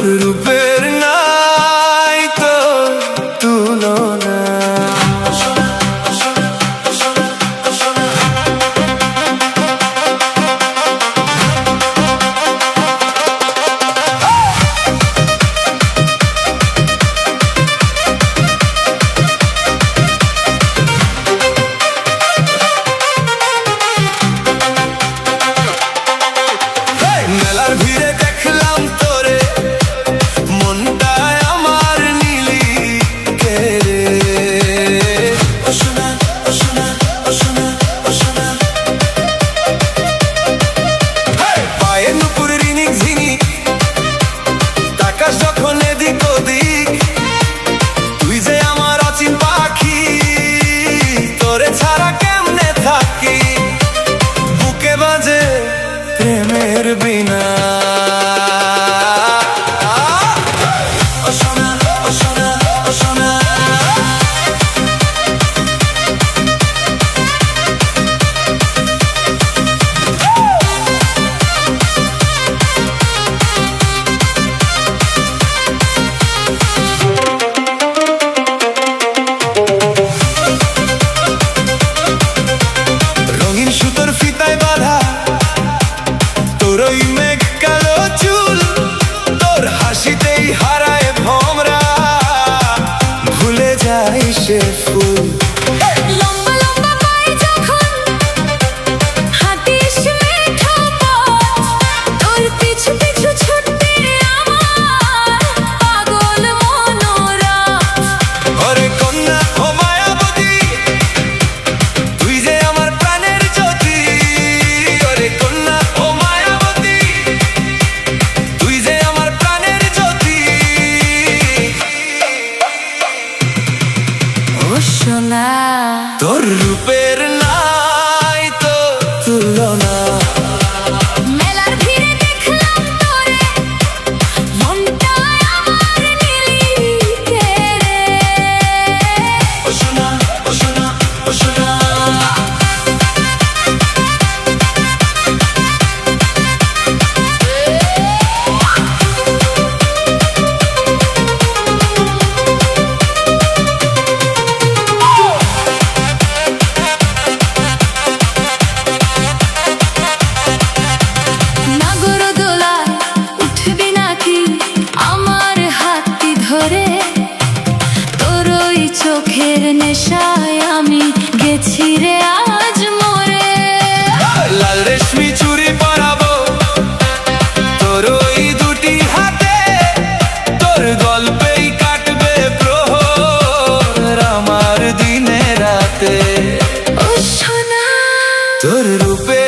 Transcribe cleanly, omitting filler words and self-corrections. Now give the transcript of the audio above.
তোর রূপের নাই তো তুলনা। মেলার ভিড়ে দেখলাম তোরে, মনটায় আমার নীলি কে রে। ও সোনা, ও সোনা, ও সোনা, ও সোনা। পায়ে নুপুর রিনিক ঝিনিক, তাকাস যখন এদিক ওদিক, তুই যে আমার অচিন পাখি, তোরে ছাড়া কেমনে থাকি, বুকে বাজে প্রেমের বিনা। ও সোনা, ও সোনা, ও সোনা। রঙিন সুতোর ফিতায় বাঁধা তোর ওই মেঘ কালো চুল, তোর হাসিতেই হারায় ভোমরা, ভুলে যাই সে ফুল। লম্বা লম্বা পায়ে যখন হাঁটিস মেঠো পথ, তোর পিছু পিছু ছুটে আমার পাগল মনোরথ। ওরে কন্যা ও মায়াবতী, তুই যে আমার প্রাণের জ্যোতি। ওরে কন্যা ও মায়াবতী, তুই যে আমার প্রাণের জ্যোতি। ও সোনা, তোর রূপের নাই তো তুলনা। মেলার ভিড়ে দেখলাম তোরে, মনটায় আমার নীলি কে রে। ও সোনা, ও সোনা, ও সোনা। নাগরদোলায় উঠবি নাকি আমার হাতটি ধরে, তোর ওই চোখের নেশায় আমি গেছি রে আজ মরে। লাল রেশমি চুড়ি পরাবো তোর ওই দুটি হাতে, তোর গল্পেই কাটবে প্রহর আমার দিনে রাতে। ও সোনা, তোর রূপে